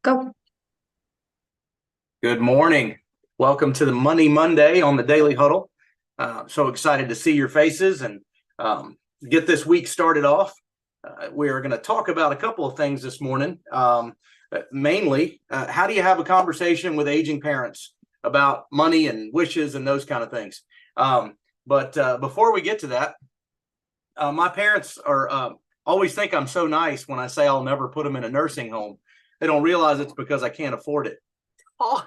Go. Good morning. Welcome to the Money Monday on the Daily Huddle. So excited to see your faces and get this week started off. We are going to talk about a couple of things this morning. Mainly, how do you have a conversation with aging parents about money and wishes and those kind of things? But before we get to that, my parents are always think I'm so nice when I say I'll never put them in a nursing home. They don't realize it's because I can't afford it. Oh.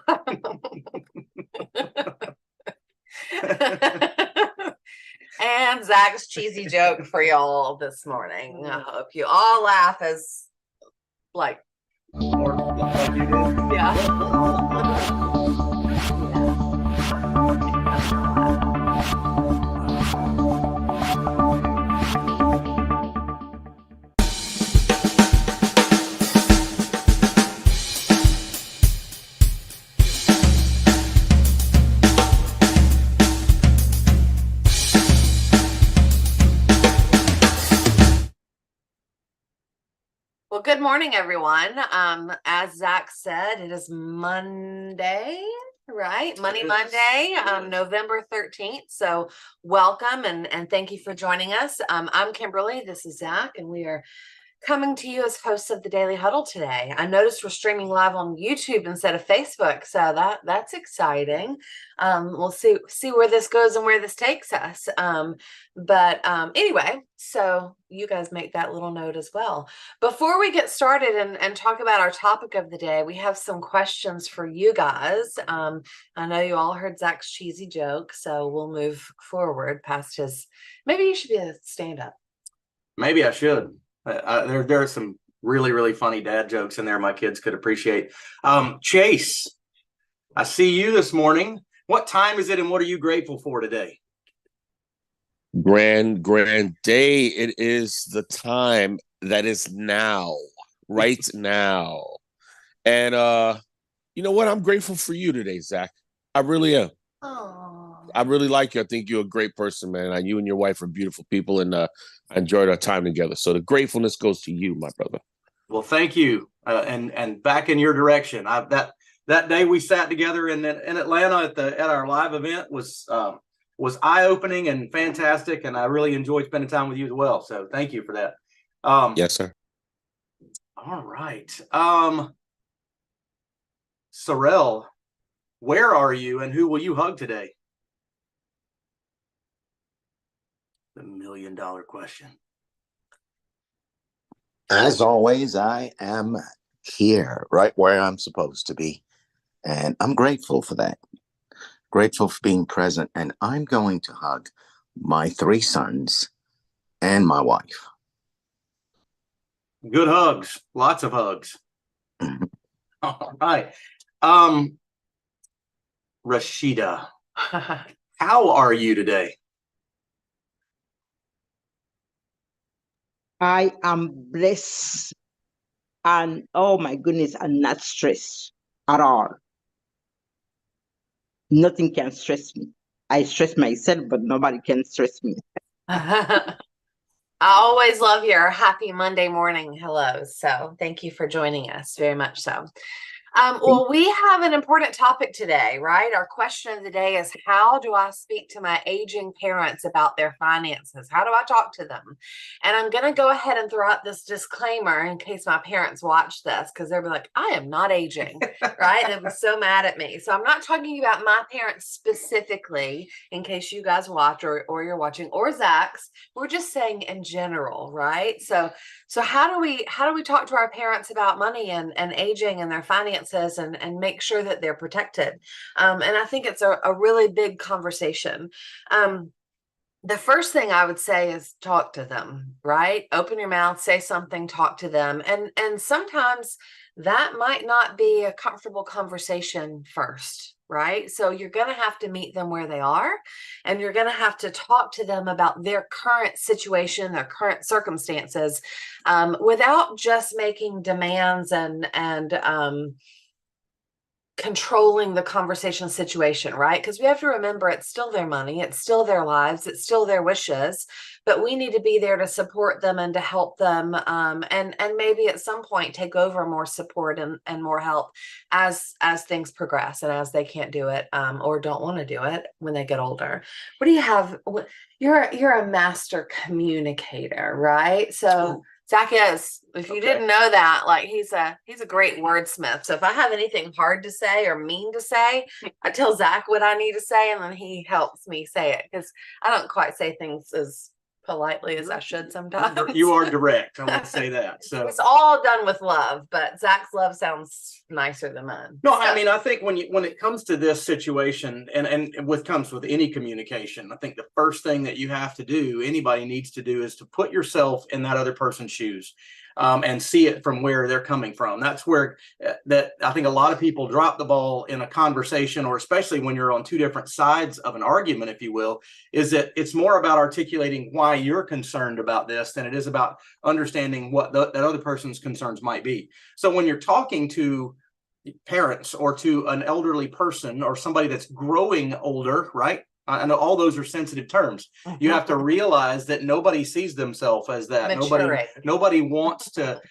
And Zach's cheesy joke for y'all this morning. I hope you all laugh as like you did. yeah. Well, good morning, everyone. As Zach said, it is Monday, right? Money Monday, November 13th. So welcome and thank you for joining us. I'm Kimberly. This is Zach, and we are coming to you as hosts of the Daily Huddle today. I noticed we're streaming live on YouTube instead of Facebook, so that's exciting. We'll see where this goes and where this takes us. But anyway, so you guys make that little note as well. Before we get started and talk about our topic of the day, we have some questions for you guys. I know you all heard Zach's cheesy joke, so we'll move forward past his. Maybe you should be a stand-up. Maybe I should. There are some really funny dad jokes in there my kids could appreciate. Chase, I see you this morning. What time is it and what are you grateful for today? Grand day. It is the time that is now, right now. And you know what? I'm grateful for you today, Zach. I really am. Oh. I really like you. I think you're a great person, man. You and your wife are beautiful people, and I enjoyed our time together. So the gratefulness goes to you, my brother. Well, thank you. And back in your direction. That day we sat together in Atlanta at our live event was eye-opening and fantastic, and I really enjoyed spending time with you as well. So thank you for that. Yes, sir. All right. Sorrel, where are you and who will you hug today? The $1 million question. As always, I am here, right where I'm supposed to be. And I'm grateful for that. Grateful for being present. And I'm going to hug my 3 sons and my wife. Good hugs. Lots of hugs. Mhm. All right. Rashida, how are you today? I am blessed and oh my goodness, I'm not stressed at all. Nothing can stress me. I stress myself, but nobody can stress me. I always love your happy Monday morning hellos. So thank you for joining us very much so. Well, we have an important topic today, right? Our question of the day is, how do I speak to my aging parents about their finances? How do I talk to them? And I'm going to go ahead and throw out this disclaimer in case my parents watch this, because they'll be like, I am not aging, right? They'll be so mad at me. So I'm not talking about my parents specifically, in case you guys watch or you're watching, or Zach's. We're just saying in general, right? So how do we talk to our parents about money and aging and their finances and make sure that they're protected? And I think it's a really big conversation. The first thing I would say is talk to them, right? Open your mouth, say something, talk to them. And sometimes that might not be a comfortable conversation first, right? So you're going to have to meet them where they are, and you're going to have to talk to them about their current situation, their current circumstances, without just making demands and controlling the conversation situation, right? Because we have to remember it's still their money, it's still their lives, it's still their wishes, but we need to be there to support them and to help them, and maybe at some point take over more support and more help as things progress and as they can't do it, or don't want to do it when they get older. What do you have? You're a master communicator, right? So Zach is, if you didn't know that, like he's a great wordsmith. So if I have anything hard to say or mean to say, I tell Zach what I need to say, and then he helps me say it, because I don't quite say things as politely as I should sometimes. You are direct. I would say that. So it's all done with love, but Zach's love sounds nicer than mine. No, I mean, I think when it comes to this situation, and comes with any communication, I think the first thing that you have to do, anybody needs to do, is to put yourself in that other person's shoes, and see it from where they're coming from. That's where that I think a lot of people drop the ball in a conversation, or especially when you're on two different sides of an argument, if you will, is that it's more about articulating why you're concerned about this than it is about understanding what that other person's concerns might be. So when you're talking to parents or to an elderly person or somebody that's growing older, right? I know all those are sensitive terms. You have to realize that nobody sees themselves as that. Nobody wants to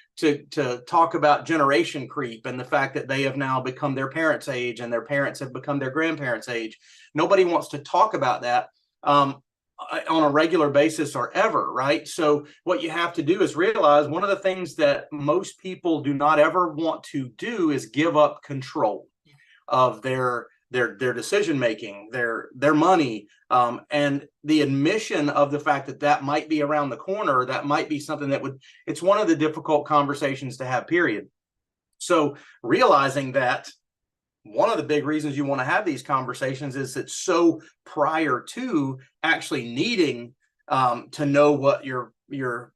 talk about generation creep and the fact that they have now become their parents' age and their parents have become their grandparents' age. Nobody wants to talk about that on a regular basis or ever, right? So what you have to do is realize one of the things that most people do not ever want to do is give up control of their decision making, their money, and the admission of the fact that that might be around the corner, that might be something that it's one of the difficult conversations to have, period. So realizing that one of the big reasons you want to have these conversations is it's so prior to actually needing to know what your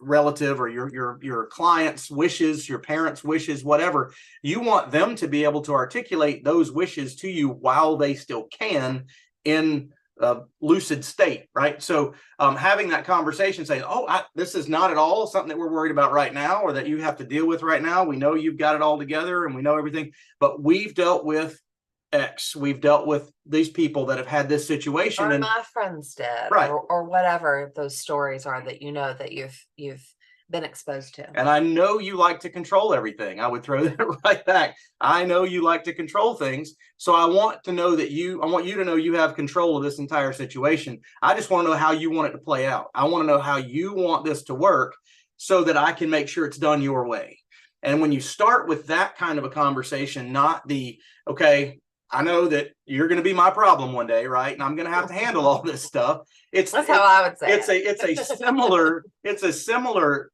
relative or your client's wishes, your parents' wishes, whatever. You want them to be able to articulate those wishes to you while they still can in a lucid state, right? So having that conversation saying, this is not at all something that we're worried about right now or that you have to deal with right now. We know you've got it all together and we know everything, but we've dealt with X. We've dealt with these people that have had this situation. Or my friends did, right. or whatever those stories are that you know that you've been exposed to. And I know you like to control everything. I would throw that right back. I know you like to control things. So I want you to know you have control of this entire situation. I just want to know how you want it to play out. I want to know how you want this to work so that I can make sure it's done your way. And when you start with that kind of a conversation, not the, okay, I know that you're going to be my problem one day, right? And I'm going to have to handle all this stuff. That's how I would say it's a similar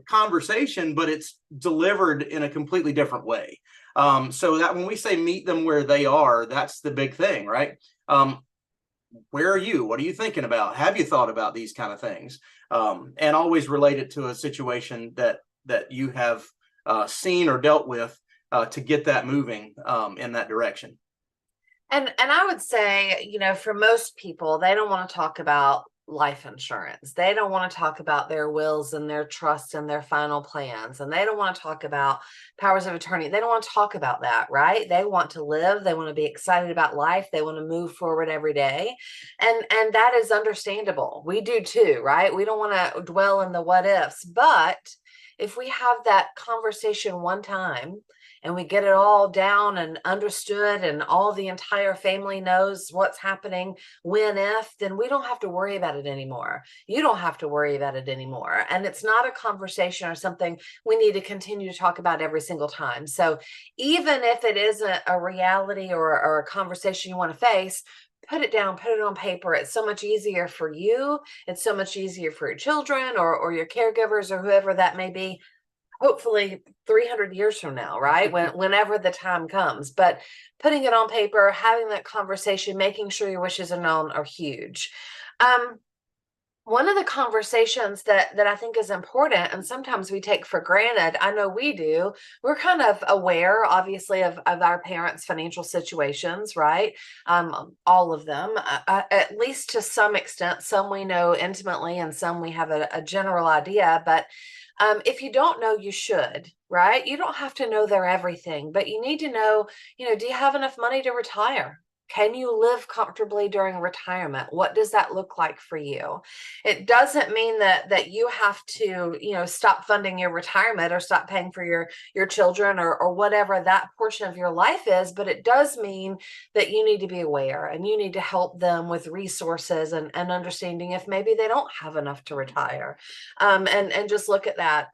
conversation, but it's delivered in a completely different way. So that when we say meet them where they are, that's the big thing, right? Where are you? What are you thinking about? Have you thought about these kind of things? And always relate it to a situation that you have seen or dealt with, to get that moving in that direction. And I would say, for most people, they don't want to talk about life insurance. They don't want to talk about their wills and their trusts and their final plans. And they don't want to talk about powers of attorney. They don't want to talk about that, right? They want to live. They want to be excited about life. They want to move forward every day. And that is understandable. We do too, right? We don't want to dwell in the what ifs. But if we have that conversation one time, and we get it all down and understood, and all the entire family knows what's happening when, if, then we don't have to worry about it anymore. You don't have to worry about it anymore. And it's not a conversation or something we need to continue to talk about every single time. So even if it isn't a reality or a conversation you want to face, put it down, put it on paper. It's so much easier for you. It's so much easier for your children or your caregivers or whoever that may be. Hopefully 300 years from now, right? Whenever the time comes, but putting it on paper, having that conversation, making sure your wishes are known are huge. One of the conversations that I think is important, and sometimes we take for granted, I know we do, we're kind of aware, obviously, of our parents' financial situations, right? All of them, at least to some extent. Some we know intimately and some we have a general idea, but If you don't know, you should, right? You don't have to know their everything, but you need to know, do you have enough money to retire? Can you live comfortably during retirement? What does that look like for you? It doesn't mean that you have to, stop funding your retirement or stop paying for your children or whatever that portion of your life is, but it does mean that you need to be aware and you need to help them with resources and understanding if maybe they don't have enough to retire. And just look at that.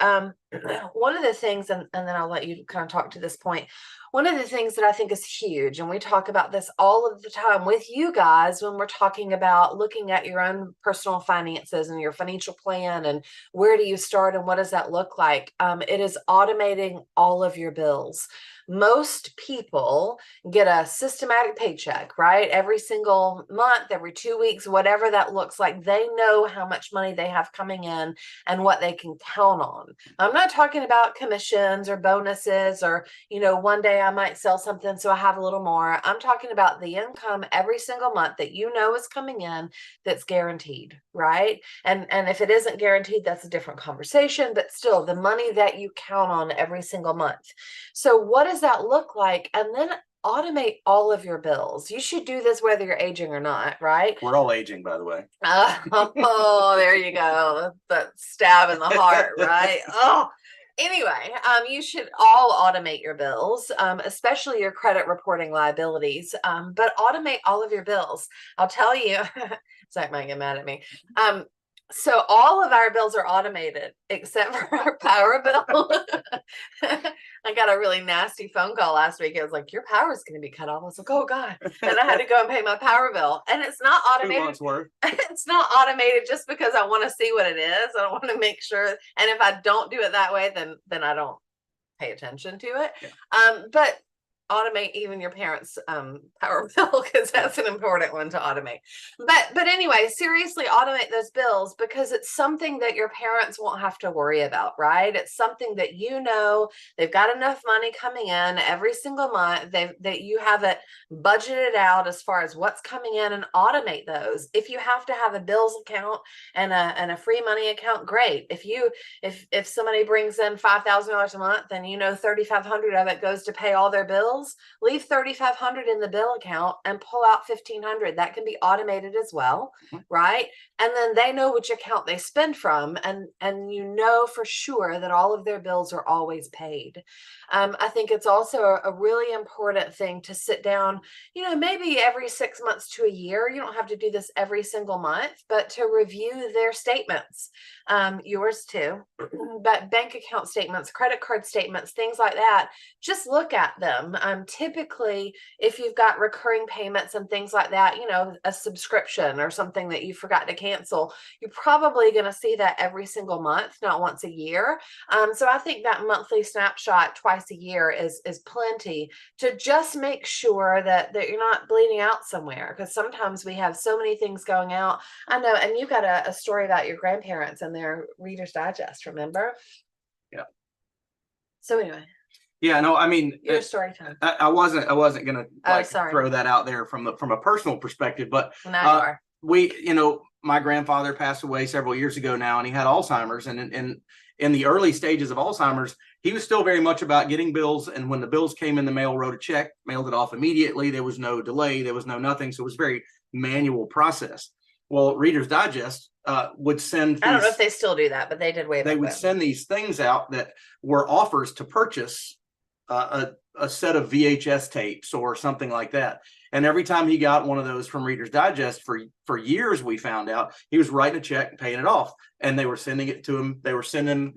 One of the things, and then I'll let you kind of talk to this point. One of the things that I think is huge, and we talk about this all of the time with you guys when we're talking about looking at your own personal finances and your financial plan and where do you start and what does that look like? It is automating all of your bills. Most people get a systematic paycheck, right? Every single month, every 2 weeks, whatever that looks like, they know how much money they have coming in and what they can count on. I'm not talking about commissions or bonuses or, one day I might sell something so I have a little more. I'm talking about the income every single month that is coming in that's guaranteed, right? And if it isn't guaranteed, that's a different conversation, but still the money that you count on every single month. So what does that look like? And then automate all of your bills. You should do this whether you're aging or not, right? We're all aging, by the way. Oh, there you go. That stab in the heart, right? Oh, anyway, you should all automate your bills, especially your credit reporting liabilities, but automate all of your bills. I'll tell you, Zach might get mad at me. So all of our bills are automated except for our power bill. I got a really nasty phone call last week. It was like, your power is going to be cut off. I was like, oh God. And I had to go and pay my power bill. And it's not automated. 2 months worth. It's not automated just because I want to see what it is. I want to make sure. And if I don't do it that way, then I don't pay attention to it. Yeah. But automate even your parents' power bill, because that's an important one to automate. But anyway, seriously, automate those bills because it's something that your parents won't have to worry about, right? It's something that they've got enough money coming in every single month. That you have it budgeted out as far as what's coming in, and automate those. If you have to have a bills account and a free money account, great. If somebody brings in $5,000 a month and $3,500 of it goes to pay all their bills, leave $3,500 in the bill account and pull out $1,500. That can be automated as well, right? And then they know which account they spend from, and for sure that all of their bills are always paid. I think it's also a really important thing to sit down, maybe every 6 months to a year. You don't have to do this every single month, but to review their statements, yours too, but bank account statements, credit card statements, things like that. Just look at them. Typically, if you've got recurring payments and things like that, a subscription or something that you forgot to cancel, you're probably going to see that every single month, not once a year. So I think that monthly snapshot twice a year is plenty to just make sure that you're not bleeding out somewhere, because sometimes we have so many things going out. I know, and you got a story about your grandparents and their Reader's Digest, remember? Yeah. So anyway. Yeah, no, I mean, your story time. I wasn't gonna throw that out there from a personal perspective, but now you are. My grandfather passed away several years ago now, and he had Alzheimer's, and in the early stages of Alzheimer's, he was still very much about getting bills, and when the bills came in the mail, wrote a check, mailed it off immediately. There was no delay, there was no nothing, so it was a very manual process. Well, Reader's Digest would send. I don't know if they still do that, but they did way back. They would send these things out that were offers to purchase a set of VHS tapes or something like that. And every time he got one of those from Reader's Digest, for years, we found out he was writing a check and paying it off, and they were sending it to him. They were sending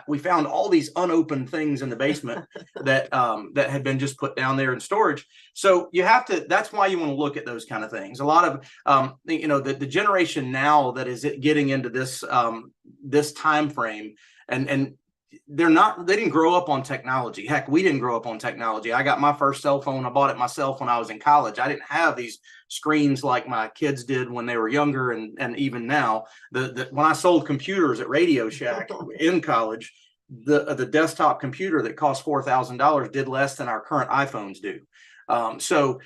we found all these unopened things in the basement that had been just put down there in storage. So you have to, that's why you want to look at those kind of things. A lot of, the generation now that is getting into this time frame, and they didn't grow up on technology. Heck, we didn't grow up on technology. I got my first cell phone. I bought it myself when I was in college. I didn't have these screens like my kids did when they were younger. And even now, when I sold computers at Radio Shack in college, the desktop computer that cost $4,000 did less than our current iPhones do. So,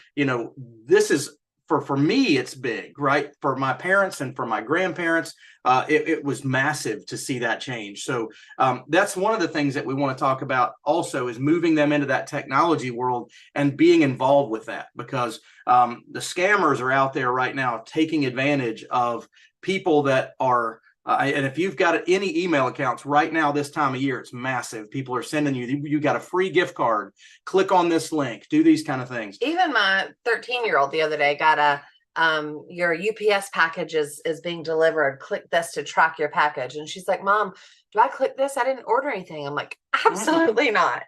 this is for me, it's big, right? For my parents and for my grandparents, it was massive to see that change. So that's one of the things that we want to talk about also, is moving them into that technology world and being involved with that, because the scammers are out there right now taking advantage of people that are and if you've got any email accounts right now, this time of year, it's massive. People are sending you got a free gift card. Click on this link. Do these kind of things. Even my 13-year-old the other day got a your UPS package is being delivered. Click this to track your package. And she's like, Mom, do I click this? I didn't order anything. I'm like, absolutely not,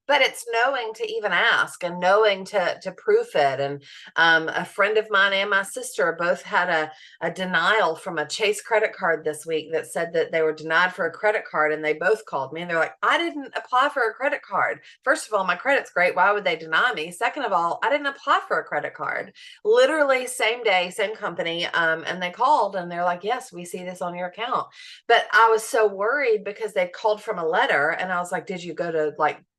but it's knowing to even ask and knowing to proof it. And a friend of mine and my sister both had a denial from a Chase credit card this week that said that they were denied for a credit card. And they both called me and they're like, I didn't apply for a credit card. First of all, my credit's great. Why would they deny me? Second of all, I didn't apply for a credit card. Literally same day, same company. And they called and they're like, yes, we see this on your account. But I was so worried because they called from a letter. And I was like, did you go to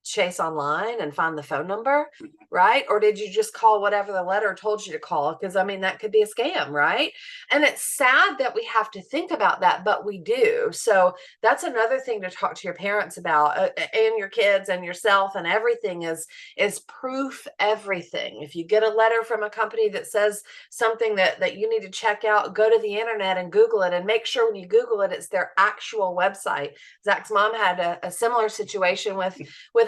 Chase online and find the phone number, right? Or did you just call whatever the letter told you to call? Because that could be a scam, right? And it's sad that we have to think about that, but we do. So that's another thing to talk to your parents about, and your kids and yourself, and everything is proof everything. If you get a letter from a company that says something that you need to check out, go to the internet and Google it, and make sure when you Google it, it's their actual website. Zach's mom had a similar situation with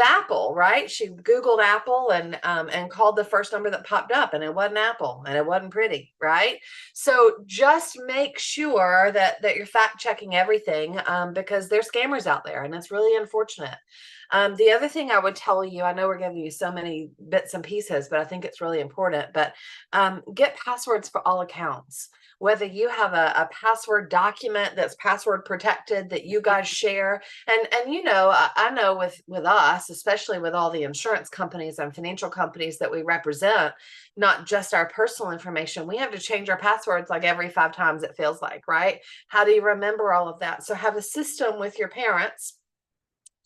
Apple, right? She Googled Apple and called the first number that popped up, and it wasn't Apple, and it wasn't pretty, right? So just make sure that you're fact checking everything, because there's scammers out there, and it's really unfortunate. The other thing I would tell you, I know we're giving you so many bits and pieces, but I think it's really important, but get passwords for all accounts. Whether you have a password document that's password protected that you guys share. And I know with us, especially with all the insurance companies and financial companies that we represent, not just our personal information, we have to change our passwords like every 5 times, it feels like, right? How do you remember all of that? So have a system with your parents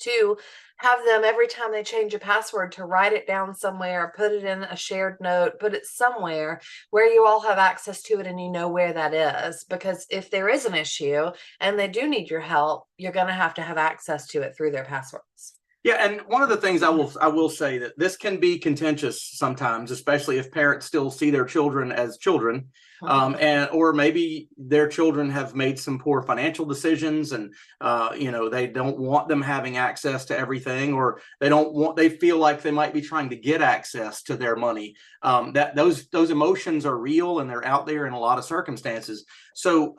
to have them, every time they change a password, to write it down somewhere, put it in a shared note, put it somewhere where you all have access to it and you know where that is. Because if there is an issue and they do need your help, you're going to have access to it through their passwords. Yeah, and one of the things I will say that this can be contentious sometimes, especially if parents still see their children as children, or maybe their children have made some poor financial decisions, and they don't want them having access to everything, or they feel like they might be trying to get access to their money. That those emotions are real, and they're out there in a lot of circumstances. So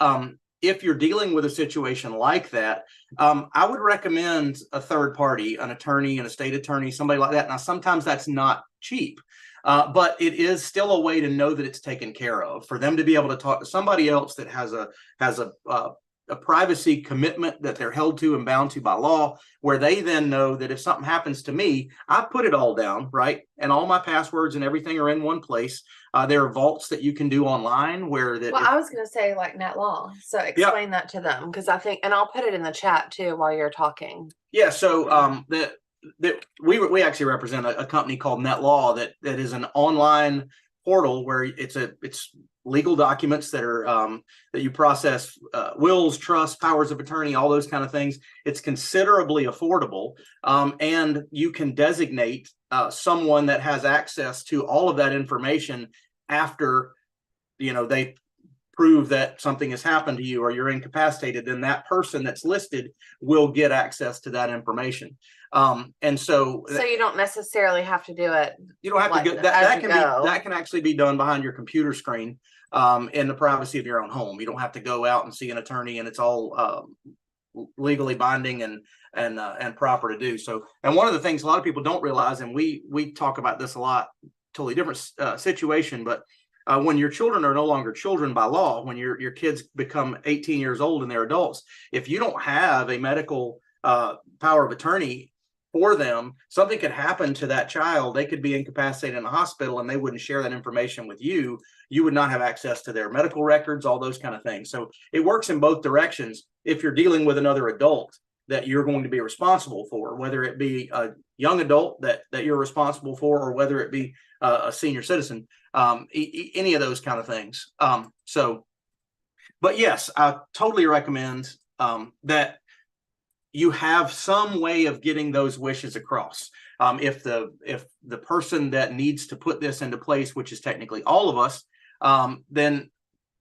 if you're dealing with a situation like that, I would recommend a third party, an attorney, an estate attorney, somebody like that. Now, sometimes that's not cheap, but it is still a way to know that it's taken care of, for them to be able to talk to somebody else that has a privacy commitment that they're held to and bound to by law, where they then know that if something happens to me, I put it all down, right? And all my passwords and everything are in one place. There are vaults that you can do online where that. Well, I was going to say like net law. So explain that to them, because I think, and I'll put it in the chat too while you're talking. Yeah. So we actually represent a company called Net Law that is an online portal where it's legal documents that are that you process, wills, trusts, powers of attorney, all those kind of things. It's considerably affordable, and you can designate someone that has access to all of that information after they prove that something has happened to you or you're incapacitated. Then that person that's listed will get access to that information. And so you don't necessarily have to do it. You don't have to go. That can actually be done behind your computer screen, in the privacy of your own home. You don't have to go out and see an attorney, and it's all legally binding and proper to do. So, and one of the things a lot of people don't realize, and we talk about this a lot, totally different situation, but when your children are no longer children by law, when your kids become 18 years old and they're adults, if you don't have a medical power of attorney for them, something could happen to that child. They could be incapacitated in a hospital, and they wouldn't share that information with you. You would not have access to their medical records, all those kind of things. So it works in both directions. If you're dealing with another adult, that you're going to be responsible for, whether it be a young adult that you're responsible for, or whether it be a senior citizen, any of those kind of things. But yes, I totally recommend that you have some way of getting those wishes across. If the person that needs to put this into place, which is technically all of us, then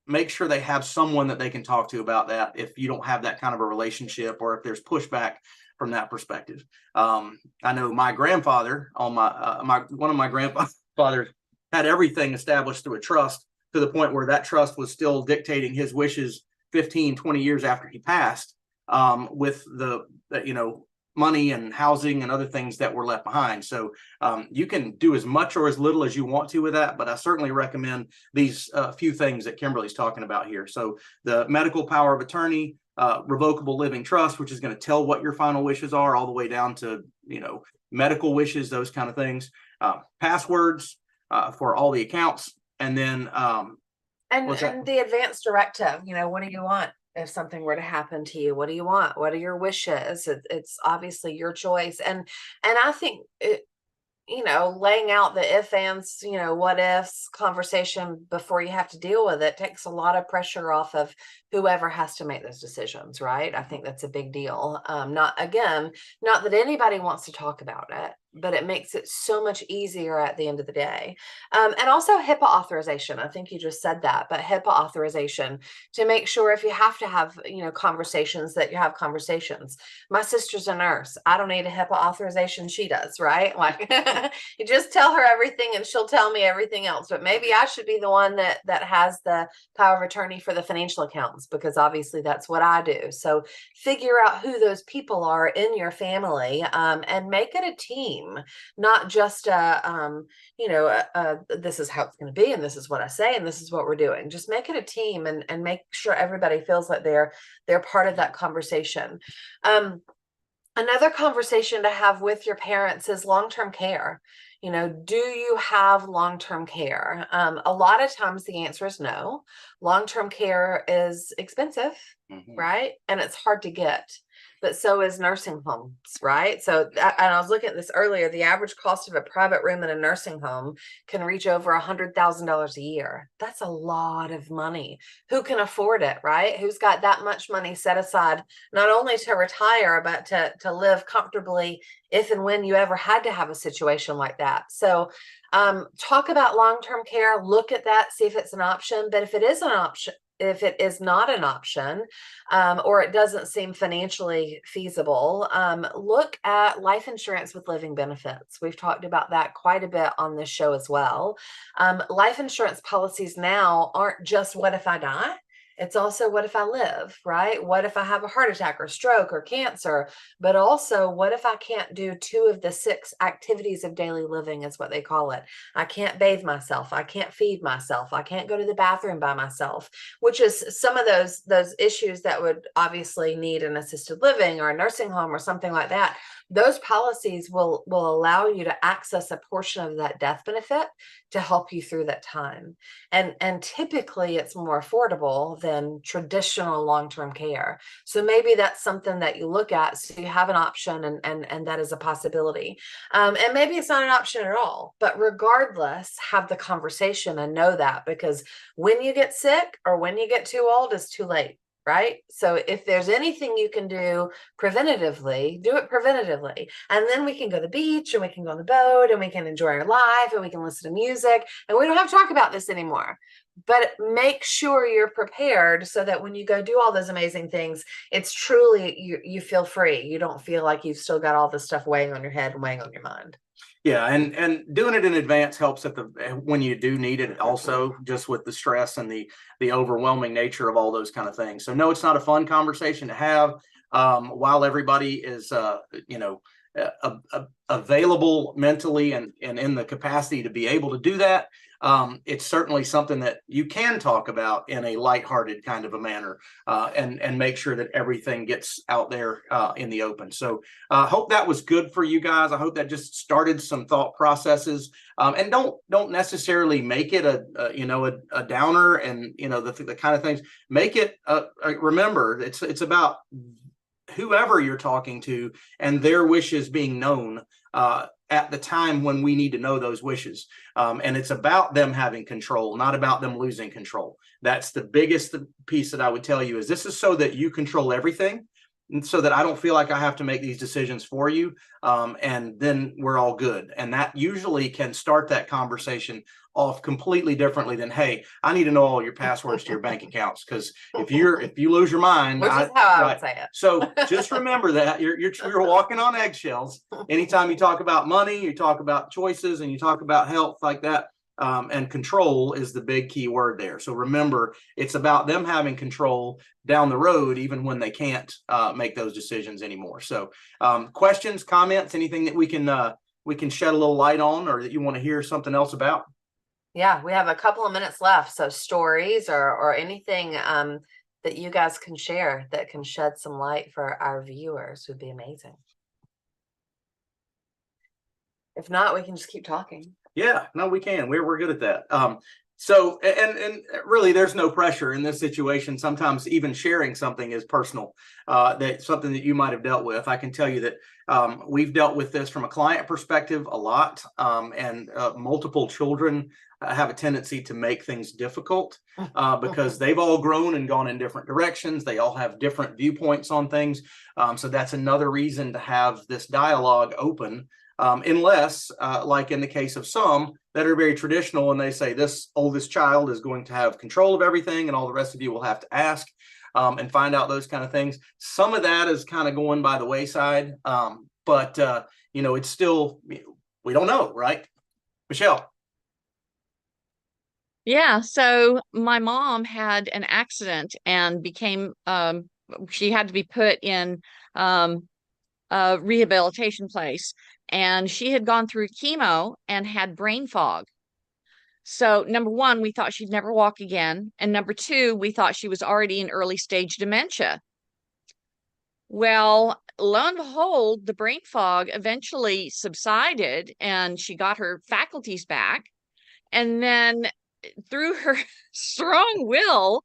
make sure they have someone that they can talk to about that if you don't have that kind of a relationship, or if there's pushback from that perspective. I know my grandfather on one of my grandfathers had everything established through a trust, to the point where that trust was still dictating his wishes 15, 20 years after he passed, with the money and housing and other things that were left behind. So you can do as much or as little as you want to with that, but I certainly recommend these few things that Kimberly's talking about here. So the medical power of attorney, revocable living trust, which is going to tell what your final wishes are, all the way down to medical wishes, those kind of things, passwords for all the accounts, and then and the advance directive. What do you want if something were to happen to you? What do you want? What are your wishes? It's obviously your choice, and I think laying out the if ands, what ifs conversation before you have to deal with it takes a lot of pressure off of whoever has to make those decisions, right? I think that's a big deal. Not that anybody wants to talk about it, but it makes it so much easier at the end of the day. And also HIPAA authorization. I think you just said that, but HIPAA authorization to make sure if you have to have, conversations, that you have conversations. My sister's a nurse. I don't need a HIPAA authorization. She does, right? Like you just tell her everything and she'll tell me everything else. But maybe I should be the one that has the power of attorney for the financial accounts, because obviously that's what I do. So figure out who those people are in your family, and make it a team, not just this is how it's going to be, and this is what I say, and this is what we're doing. Just make it a team, and make sure everybody feels like they're part of that conversation. Another conversation to have with your parents is long-term care. Do you have long-term care? A lot of times the answer is no. Long-term care is expensive, right? And it's hard to get, but so is nursing homes, right? So, and I was looking at this earlier, the average cost of a private room in a nursing home can reach over $100,000 a year. That's a lot of money. Who can afford it, right? Who's got that much money set aside, not only to retire, but to live comfortably if and when you ever had to have a situation like that. So talk about long-term care, look at that, see if it's an option. But if it is an option, if it is not an option, or it doesn't seem financially feasible, look at life insurance with living benefits. We've talked about that quite a bit on this show as well. Life insurance policies now aren't just what if I die? It's also what if I live, right? What if I have a heart attack or stroke or cancer? But also, what if I can't do 2 of the 6 activities of daily living, is what they call it. I can't bathe myself. I can't feed myself. I can't go to the bathroom by myself, which is some of those issues that would obviously need an assisted living or a nursing home or something like that. Those policies will allow you to access a portion of that death benefit to help you through that time. And typically it's more affordable than traditional long-term care. So maybe that's something that you look at, so you have an option, and that is a possibility. And maybe it's not an option at all, but regardless, have the conversation and know that, because when you get sick or when you get too old, it's too late. Right? So if there's anything you can do preventatively, do it preventatively. And then we can go to the beach, and we can go on the boat, and we can enjoy our life, and we can listen to music, and we don't have to talk about this anymore. But make sure you're prepared so that when you go do all those amazing things, it's truly, you feel free. You don't feel like you've still got all this stuff weighing on your head and weighing on your mind. Yeah, and doing it in advance helps when you do need it, also, just with the stress and the overwhelming nature of all those kind of things. So no, it's not a fun conversation to have while everybody is available mentally and in the capacity to be able to do that. It's certainly something that you can talk about in a lighthearted kind of a manner, and make sure that everything gets out there in the open. So hope that was good for you guys. I hope that just started some thought processes, and don't necessarily make it a downer, and the kind of things. Make it remember, it's about whoever you're talking to and their wishes being known at the time when we need to know those wishes. And it's about them having control, not about them losing control. That's the biggest piece that I would tell you is this is so that you control everything. And so that I don't feel like I have to make these decisions for you. And then we're all good. And that usually can start that conversation off completely differently than, hey, I need to know all your passwords to your bank accounts. Because if you lose your mind, Which is how I would say it. So just remember that you're walking on eggshells. Anytime you talk about money, you talk about choices, and you talk about health like that. And control is the big key word there. So remember, it's about them having control down the road, even when they can't make those decisions anymore. So questions, comments, anything that we can shed a little light on, or that you want to hear something else about? Yeah, we have a couple of minutes left. So stories or anything that you guys can share that can shed some light for our viewers would be amazing. If not, we can just keep talking. Yeah, no, we can. We're good at that. So, and really, there's no pressure in this situation. Sometimes even sharing something is personal, that's something that you might have dealt with. I can tell you that we've dealt with this from a client perspective a lot, and multiple children have a tendency to make things difficult because they've all grown and gone in different directions. They all have different viewpoints on things. So that's another reason to have this dialogue open. Unless, like in the case of some that are very traditional, and they say this oldest child is going to have control of everything and all the rest of you will have to ask and find out those kind of things. Some of that is kind of going by the wayside, but it's still, we don't know, right? Michelle. Yeah, so my mom had an accident and became, she had to be put in a rehabilitation place. And she had gone through chemo and had brain fog. So number one, we thought she'd never walk again. And number two, we thought she was already in early stage dementia. Well, lo and behold, the brain fog eventually subsided and she got her faculties back. And then through her strong will,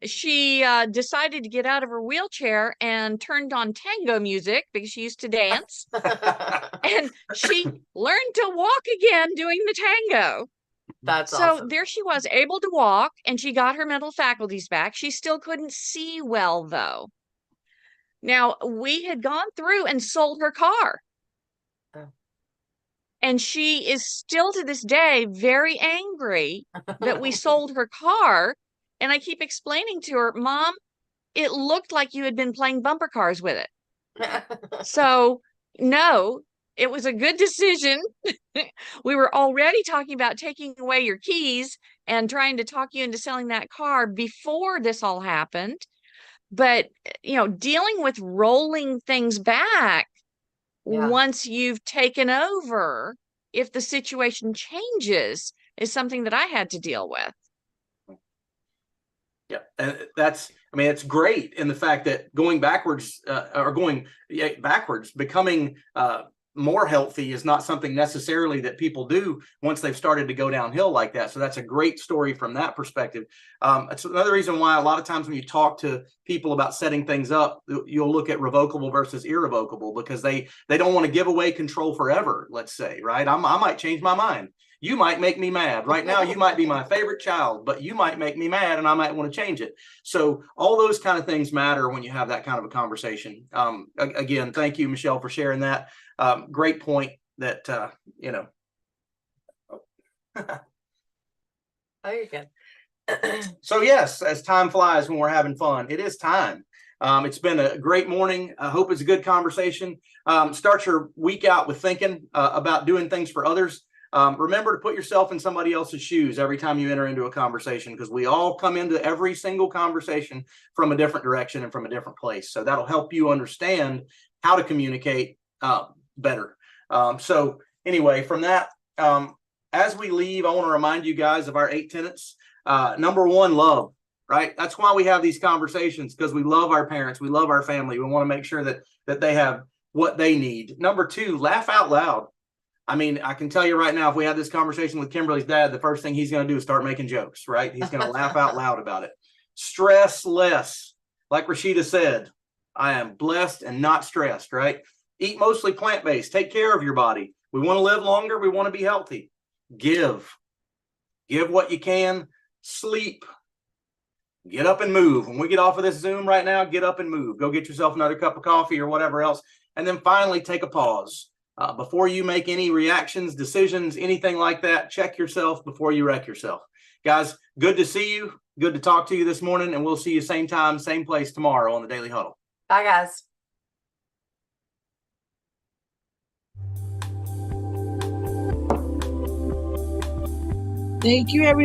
she decided to get out of her wheelchair and turned on tango music because she used to dance. And she learned to walk again doing the tango. That's so awesome. There she was, able to walk, and she got her mental faculties back. She still couldn't see well, though. Now, we had gone through and sold her car. Oh. And she is still to this day very angry that we sold her car. And I keep explaining to her, Mom, it looked like you had been playing bumper cars with it. So, no, it was a good decision. We were already talking about taking away your keys and trying to talk you into selling that car before this all happened. But, dealing with rolling things back once you've taken over, if the situation changes, is something that I had to deal with. Yeah, and it's great in the fact that going backwards becoming more healthy is not something necessarily that people do once they've started to go downhill like that. So that's a great story from that perspective. It's another reason why a lot of times when you talk to people about setting things up, you'll look at revocable versus irrevocable, because they don't want to give away control forever, let's say, right? I might change my mind. You might make me mad. Right now, you might be my favorite child, but you might make me mad and I might want to change it. So all those kind of things matter when you have that kind of a conversation. Again, thank you, Michelle, for sharing that. Great point that, Oh, you're good. So yes, as time flies when we're having fun, it is time. It's been a great morning. I hope it's a good conversation. Start your week out with thinking about doing things for others. Remember to put yourself in somebody else's shoes every time you enter into a conversation, because we all come into every single conversation from a different direction and from a different place. So that'll help you understand how to communicate better. So anyway, from that, as we leave, I want to remind you guys of our 8 tenets. Number 1, love, right? That's why we have these conversations, because we love our parents. We love our family. We want to make sure that they have what they need. Number 2, laugh out loud. I mean, I can tell you right now, if we had this conversation with Kimberly's dad, the first thing he's going to do is start making jokes, right? He's going to laugh out loud about it. Stress less. Like Rashida said, I am blessed and not stressed, right? Eat mostly plant-based. Take care of your body. We want to live longer. We want to be healthy. Give what you can. Sleep. Get up and move. When we get off of this Zoom right now, get up and move. Go get yourself another cup of coffee or whatever else. And then finally, take a pause. Before you make any reactions, decisions, anything like that, check yourself before you wreck yourself. Guys, good to see you. Good to talk to you this morning. And we'll see you same time, same place tomorrow on the Daily Huddle. Bye, guys. Thank you, everyone.